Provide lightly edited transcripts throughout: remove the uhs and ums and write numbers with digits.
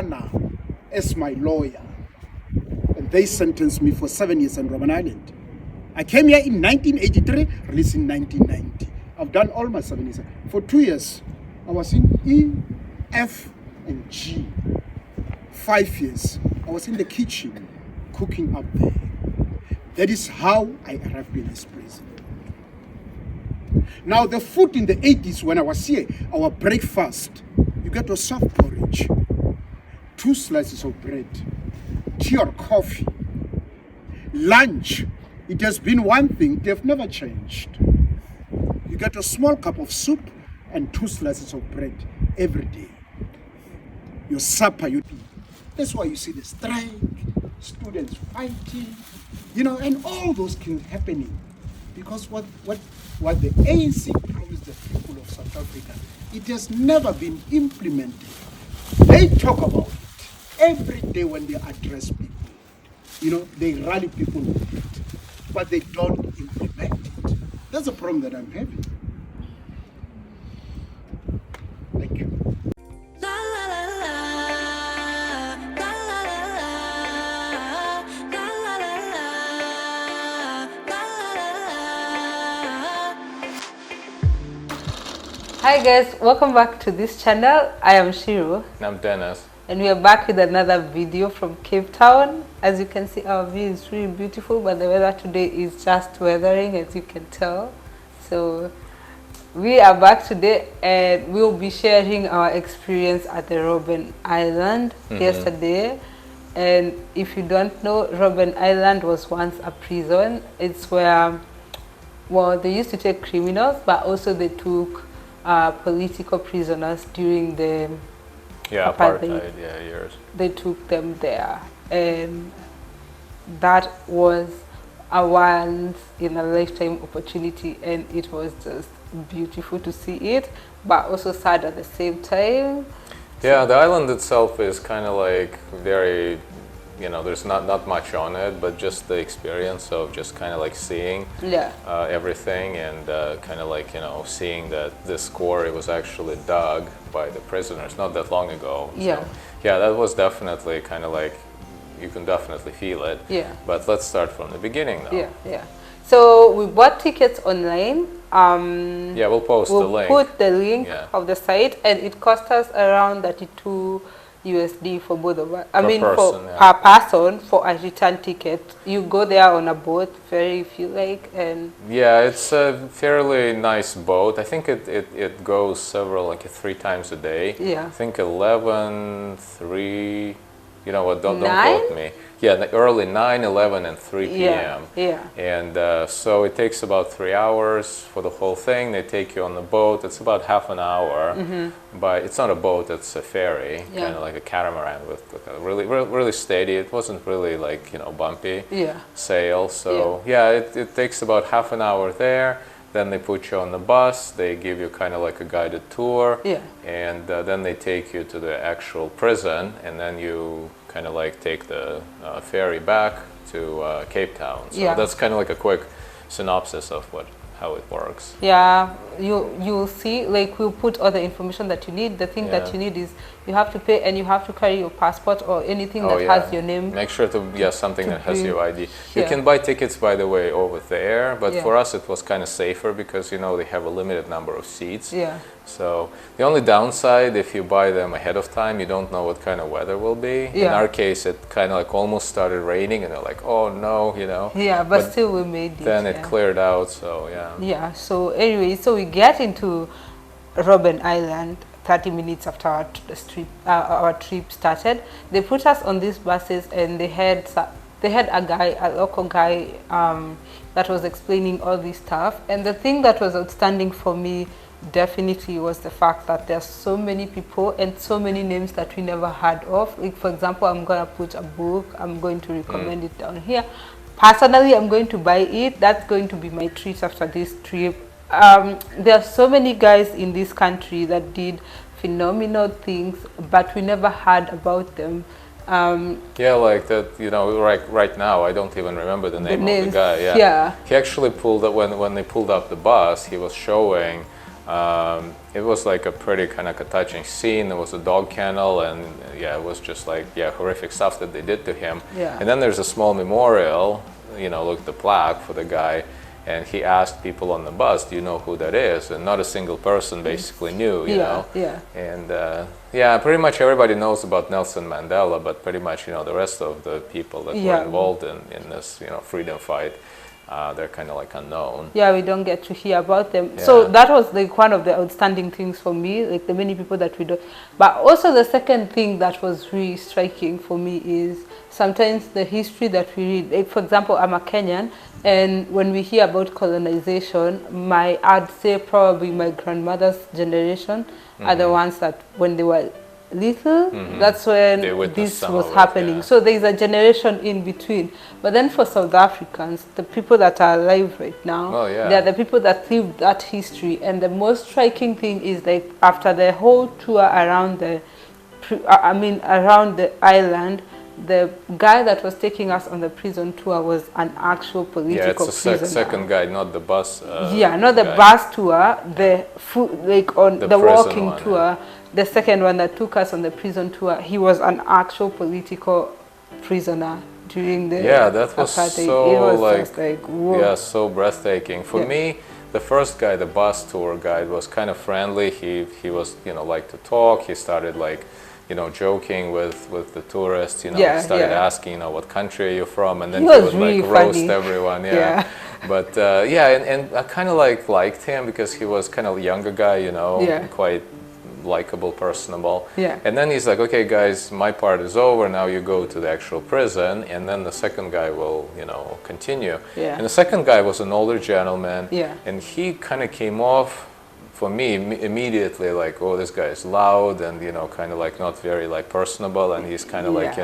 Ghana as my lawyer. And they sentenced me for 7 years on Robben Island. I came here in 1983, released in 1990. I've done all my 7 years. For 2 years, I was in E, F, and G. 5 years, I was in the kitchen, cooking up there. That is how I arrived in this prison. Now, the food in the 80s, when I was here, our breakfast, you get a soft porridge, 2 slices of bread, tea or coffee. Lunch, it has been one thing, they've never changed. You get a small cup of soup and 2 slices of bread every day. Your supper, you eat. That's why you see the strike, students fighting, and all those things happening. Because what the ANC promised the people of South Africa, it has never been implemented. They talk about it every day when they address people. They rally people with it, but they don't implement it. That's a problem that I'm having. Thank you. Hi guys, welcome back to this channel. I am Shiro. And I'm Dennis. And we are back with another video from Cape Town. As you can see, our view is really beautiful, but the weather today is just weathering, as you can tell. So we are back today and we'll be sharing our experience at the Robben Island yesterday. And if you don't know, Robben Island was once a prison. It's where, they used to take criminals, but also they took political prisoners during the Apartheid years. They took them there, and that was a once in a lifetime opportunity, and it was just beautiful to see it, but also sad at the same time. Yeah, the island itself is kind of like very, there's not much on it, but just the experience of just kind of like seeing everything, and kind of like, seeing that this quarry was actually dug by the prisoners not that long ago. Yeah. So, yeah, that was definitely kind of like, you can definitely feel it. Yeah. But let's start from the beginning now. Yeah. So we bought tickets online. Yeah, we'll post the link. We'll put the link of the site, and it cost us around 32 USD for both of us. Per person for a return ticket. You go there on a boat, ferry if you like, and yeah, it's a fairly nice boat. I think it goes 3 times a day. Yeah. I think 11, 3. You know what? Don't quote me. Yeah, early 9, 11, and 3 p.m. Yeah. And so it takes about 3 hours for the whole thing. They take you on the boat. It's about half an hour. But it's not a boat, it's a ferry, kind of like a catamaran with a really steady. It wasn't really like, bumpy sail. So it takes about half an hour there. Then they put you on the bus. They give you kind of like a guided tour. Yeah. And then they take you to the actual prison, and then you kind of like take the ferry back to Capetown. So that's kind of like a quick synopsis of how it works. Yeah, you'll see, like, we'll put all the information that you need. The thing that you need is you have to pay, and you have to carry your passport or anything that has your name. Make sure to something that has your ID. You can buy tickets, by the way, over there, but for us it was kind of safer because they have a limited number of seats. Yeah. So the only downside, if you buy them ahead of time, you don't know what kind of weather will be. In our case, it kind of like almost started raining, and they're like, oh no, Yeah, but still we made it. Then it cleared out, so yeah. Yeah, so anyway, so we get into Robben Island 30 minutes after our trip started. They put us on these buses, and they had a local guy that was explaining all this stuff. And the thing that was outstanding for me definitely was the fact that there's so many people and so many names that we never heard of. Like, for example, I'm gonna put a book, I'm going to recommend it down here. Personally, I'm going to buy it. That's going to be my treat after this trip. There are so many guys in this country that did phenomenal things, but we never heard about them. Yeah, like that, right now, I don't even remember the name of the guy. Yeah. He actually pulled up, when they pulled up the bus, he was showing It was like a pretty kind of a touching scene. There was a dog kennel, and yeah, it was just like, yeah, horrific stuff that they did to him. Yeah. And then there's a small memorial, look, the plaque for the guy, and he asked people on the bus, do you know who that is? And not a single person basically knew, you know. Yeah. And yeah, pretty much everybody knows about Nelson Mandela, but pretty much, the rest of the people that were involved in this, freedom fight, they're kind of like unknown. Yeah, we don't get to hear about them. Yeah. So that was like one of the outstanding things for me, like the many people that we don't. But also the second thing that was really striking for me is sometimes the history that we read. Like, for example, I'm a Kenyan, and when we hear about colonization, I'd say probably my grandmother's generation are the ones that when they were little, that's when this was happening. Yeah. So there's a generation in between. But then for South Africans, the people that are alive right now, they're the people that lived that history. And the most striking thing is like after the whole tour around around the island, the guy that was taking us on the prison tour was an actual political prisoner. Yeah, it's the second guy, not the bus. Not the bus tour, the walking tour. The second one that took us on the prison tour, he was an actual political prisoner during the that was Apartheid. so it was like, just like, whoa. so breathtaking. For me, the first guy, the bus tour guide, was kind of friendly. He was, liked to talk. He started like, joking with the tourists, started asking, what country are you from? And then he would really like roast everyone. But and I kind of liked him because he was kind of a younger guy, quite likable, personable. And then he's like, okay guys, my part is over, now you go to the actual prison, and then the second guy will continue. And the second guy was an older gentleman, and he kind of came off for me immediately like, oh, this guy is loud and kind of like not very like personable, and he's kind of like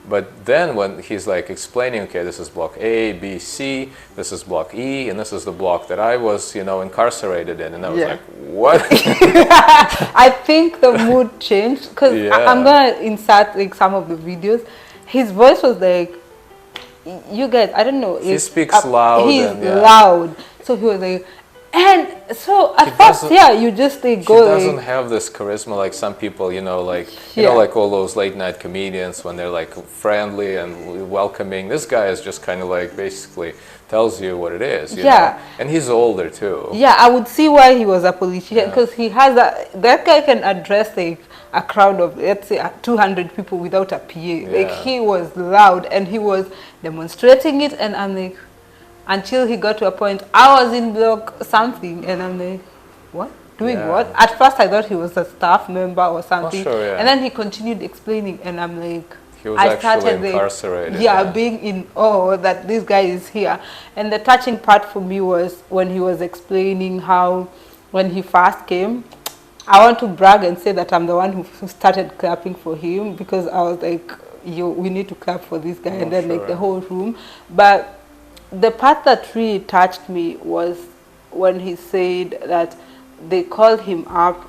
but then when he's like explaining, okay, this is block A, B, C, this is block E, and this is the block that I was incarcerated in, and I was like, what? I think the mood changed because I'm gonna insert like some of the videos. His voice was like, you guys, I don't know, he speaks loud. He's loud, so he was like, and so at first, you just go. He doesn't have this charisma like some people, like like all those late night comedians when they're like friendly and welcoming. This guy is just kind of like basically tells you what it is. You know? And he's older too. Yeah, I would see why he was a politician, because he has that guy can address like a crowd of, let's say, 200 people without a PA. Like he was loud and he was demonstrating it, and I'm like, until he got to a point, I was in block something, and I'm like, what? Doing what? At first I thought he was a staff member or something. And then he continued explaining, and I'm like, he was actually incarcerated. Being in awe that this guy is here. And the touching part for me was when he was explaining how, when he first came, I want to brag and say that I'm the one who started clapping for him, because I was like, we need to clap for this guy, and then like the whole room. But the part that really touched me was when he said that they called him up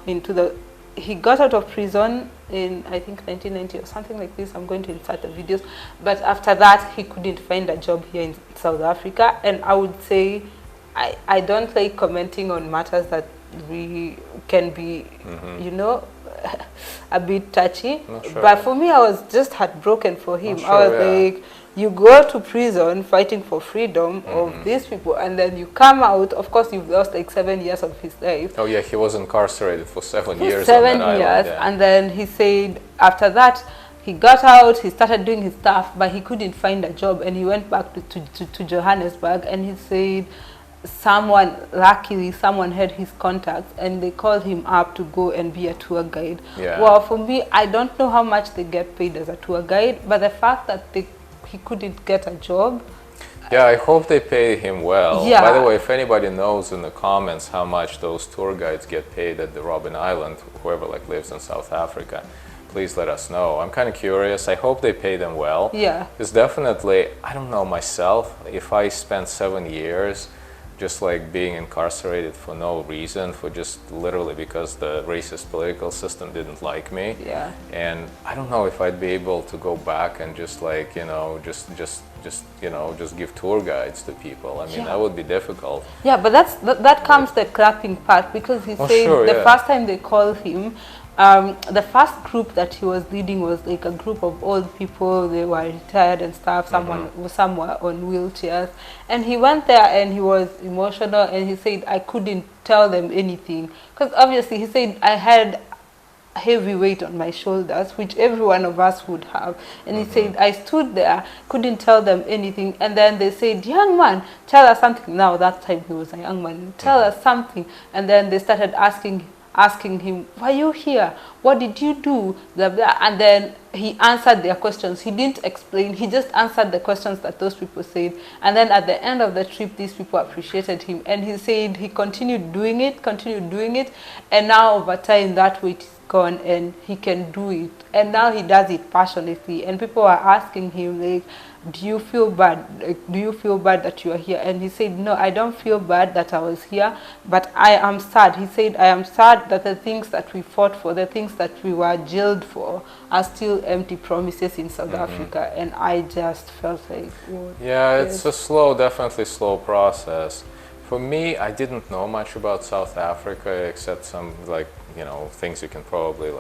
he got out of prison in, I think, 1990 or something like this. I'm going to insert the videos. But after that, he couldn't find a job here in South Africa. And I would say, I don't like commenting on matters that we can be, a bit touchy. But for me, I was just heartbroken for him. I was like, you go to prison fighting for freedom of these people, and then you come out, of course you've lost like 7 years of his life. Oh yeah, he was incarcerated for 7 years. 7 years, and then he said after that he got out, he started doing his stuff, but he couldn't find a job, and he went back to Johannesburg, and he said luckily someone had his contacts, and they called him up to go and be a tour guide. Well, for me, I don't know how much they get paid as a tour guide, but the fact that he couldn't get a job. I hope they pay him well. By the way, if anybody knows in the comments how much those tour guides get paid at the Robben Island, whoever like lives in South Africa, please let us know. I'm kind of curious. I hope they pay them well. Because definitely, I don't know myself, if I spent 7 years just like being incarcerated for no reason, for just literally because the racist political system didn't like me. Yeah. And I don't know if I'd be able to go back and just like, just give tour guides to people. I mean, that would be difficult. Yeah, but that comes the clapping part, because he said the first time they called him, the first group that he was leading was like a group of old people. They were retired and stuff. Some were on wheelchairs, and he went there and he was emotional, and he said, I couldn't tell them anything, because obviously he said, I had heavy weight on my shoulders, which every one of us would have. And he said, I stood there, couldn't tell them anything. And then they said, young man, tell us something. Now that time he was a young man, tell us something. And then they started asking him, why are you here? What did you do? Blah, blah. And then he answered their questions. He didn't explain. He just answered the questions that those people said. And then at the end of the trip, these people appreciated him. And he said he continued doing it. And now over time, that weight is gone and he can do it. And now he does it passionately. And people are asking him, like, do you feel bad? Like, do you feel bad that you are here? And he said, no, I don't feel bad that I was here, but I am sad. He said, I am sad that the things that we fought for, the things that we were jailed for, are still empty promises in South Africa. And I just felt like, yeah, it's a definitely slow process. For me, I didn't know much about South Africa except some things you can probably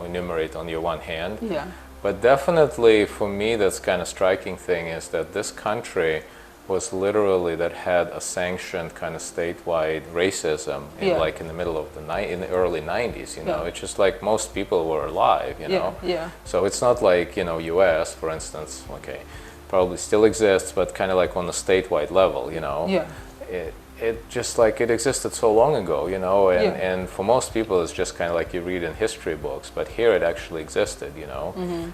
enumerate on your one hand. Yeah. But definitely for me, that's kind of striking thing is that this country was literally that had a sanctioned kind of statewide racism in the middle of in the early 90s. It's just like most people were alive. So it's not like U.S. for instance. Okay, probably still exists, but kind of like on the statewide level. It just like it existed so long ago, and for most people it's just kind of like you read in history books, but here it actually existed,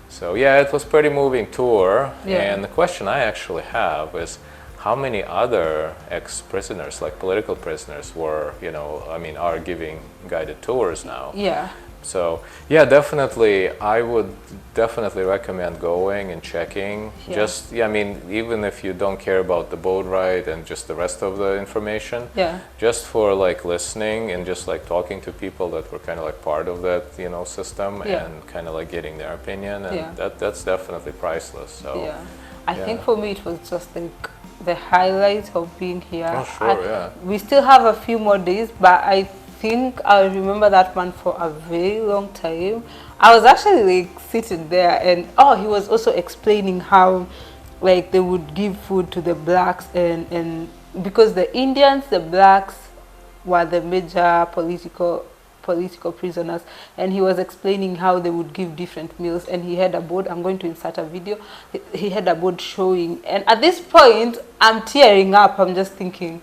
So yeah, it was pretty moving tour. And the question I actually have is how many other ex-prisoners, like political prisoners, were, are giving guided tours now. So yeah, definitely, I would definitely recommend going and checking. Just even if you don't care about the boat ride and just the rest of the information, just for like listening and just like talking to people that were kind of like part of that system and kind of like getting their opinion, and that's definitely priceless. So I think for me it was just like the highlight of being here. Oh sure, we still have a few more days, but I think I'll remember that man for a very long time. I was actually like sitting there, and he was also explaining how like they would give food to the blacks, and because the Indians, the blacks were the major political prisoners, and he was explaining how they would give different meals. And he had a board, I'm going to insert a video, he had a board showing, and at this point I'm tearing up. I'm just thinking,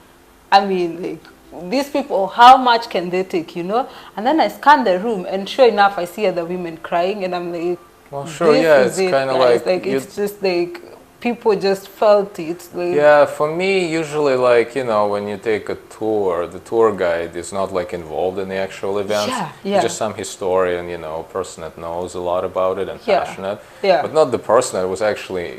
these people, how much can they take, And then I scan the room, and sure enough, I see other women crying, and I'm like, well, sure, it's kind of like it's just like people just felt it. Yeah, for me, usually when you take a tour, the tour guide is not like involved in the actual events. It's just some historian, person that knows a lot about it and passionate. But not the person that was actually,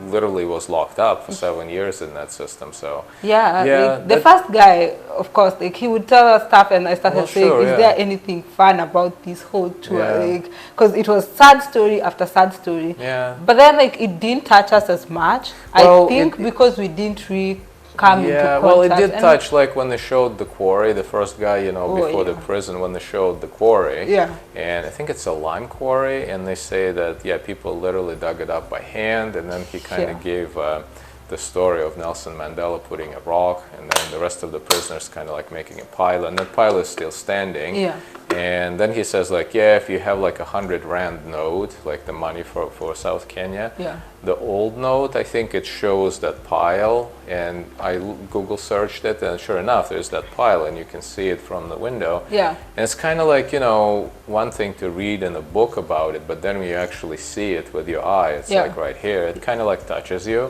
literally was locked up for 7 years in that system. So the first guy, of course, he would tell us stuff, and I started saying, is there anything fun about this whole tour? Because it was sad story after sad story. But then it didn't touch us as much. I think because we didn't really come into contact. Well, it did touch, like when they showed the quarry, the first guy, before the prison, when they showed the quarry. And I think it's a lime quarry, and they say that, people literally dug it up by hand, and then he kind of gave the story of Nelson Mandela putting a rock, and then the rest of the prisoners kind of like making a pile, and that pile is still standing. And then he says if you have like 100 rand note, like the money for South Kenya, the old note, I think it shows that pile, and I Google searched it, and sure enough, there's that pile, and you can see it from the window. And it's kind of like, one thing to read in a book about it, but then when you actually see it with your eye, it's like right here, it kind of like touches you.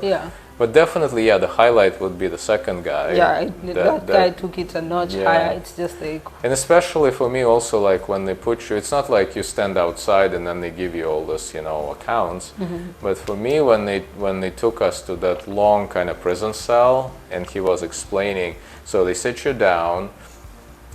But definitely, yeah, the highlight would be the second guy. Yeah, that guy took it a notch higher. It's just like, and especially for me also, like when they put you, it's not like you stand outside and then they give you all this, you know, accounts. But for me, when they took us to that long kind of prison cell, and he was explaining, so they sit you down,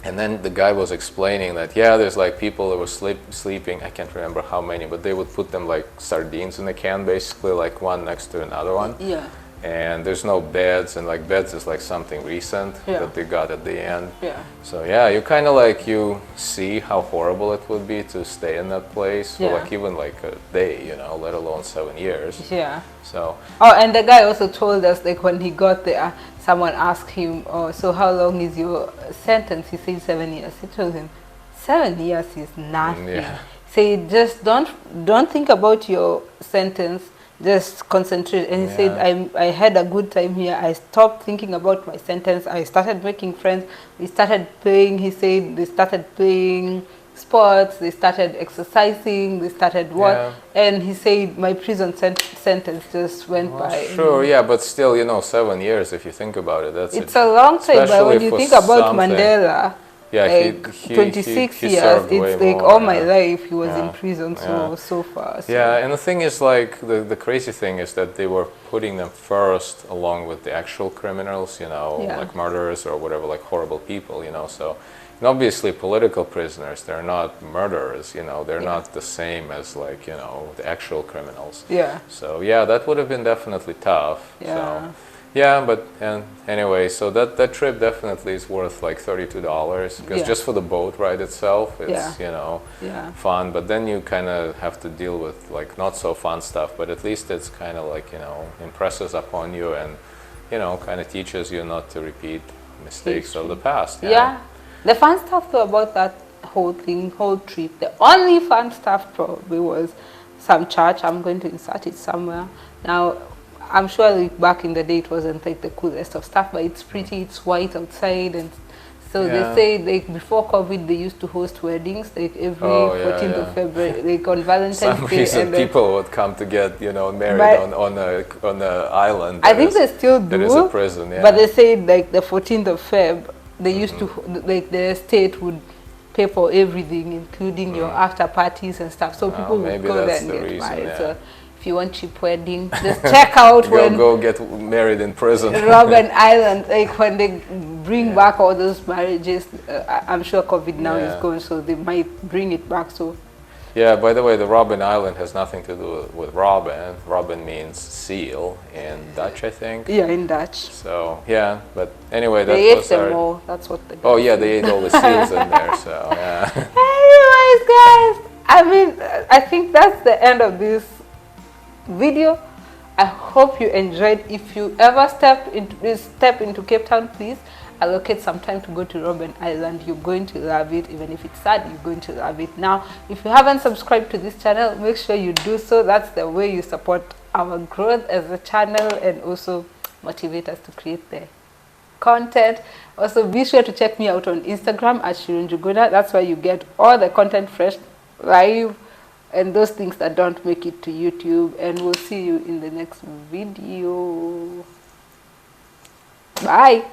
and then the guy was explaining that, yeah, there's like people that were sleeping, I can't remember how many, but they would put them like sardines in a can, basically, like one next to another one. yeah. And there's no beds, and like beds is like something recent that they got at the end. Yeah. So yeah, you kind of like, you see how horrible it would be to stay in that place for like even like a day, you know, let alone 7 years. Yeah. So. Oh, and the guy also told us, like, when he got there, someone asked him, oh, so how long is your sentence? He said 7 years. He told him, 7 years is nothing. Yeah. Say, just don't think about your sentence. Just concentrate. And he said, I had a good time here. I stopped thinking about my sentence. I started making friends. We started playing. He said they started playing sports. They started exercising. They started what? Yeah. And he said my prison sentence just went by. Sure, yeah, but still, you know, 7 years, if you think about it, it's a long time. But when you think about Mandela, yeah, like he 26 he years, it's like more, all my life he was in prison so far. So. Yeah, and the thing is, like, the crazy thing is that they were putting them first along with the actual criminals, you know, like murderers or whatever, like horrible people, you know, so. And obviously political prisoners, they're not murderers, you know, they're not the same as, like, you know, the actual criminals. Yeah. So yeah, that would have been definitely tough. Yeah. So. Yeah, but anyway, so that trip definitely is worth like $32 because just for the boat ride itself, it's you know fun. But then you kind of have to deal with like not so fun stuff. But at least it's kind of like, you know, impresses upon you and, you know, kind of teaches you not to repeat mistakes of the past. Yeah, the fun stuff though about that whole trip, the only fun stuff probably was some church. I'm going to insert it somewhere now. I'm sure like back in the day it wasn't like the coolest of stuff, but it's pretty, it's white outside, and so they say like before COVID they used to host weddings like every 14th of February, like on Valentine's Day. Some reason people would come to get, you know, married on a island. I think they still do. There is a prison, but they say like the 14th of Feb, they used to, like the state would pay for everything, including your after parties and stuff. So people would go there and get married. So if you want cheap wedding, just check out go get married in prison. Robben Island, like when they bring back all those marriages, I'm sure COVID now is gone, so they might bring it back. So yeah, by the way, the Robben Island has nothing to do with Robben. Robben means seal in Dutch, I think. Yeah, in Dutch. So yeah, but anyway, that they was ate them all. That's what they. Oh yeah, they ate all the seals in there. So yeah. Anyways, guys, I mean, I think that's the end of this video. I hope you enjoyed. If you ever step into Cape Town, please allocate some time to go to Robben Island. You're going to love it. Even if it's sad, you're going to love it. Now, if you haven't subscribed to this channel, make sure you do so. That's the way you support our growth as a channel and also motivate us to create the content. Also, be sure to check me out on Instagram at Shirunjuguna. That's where you get all the content fresh, live, and those things that don't make it to YouTube. And we'll see you in the next video. Bye.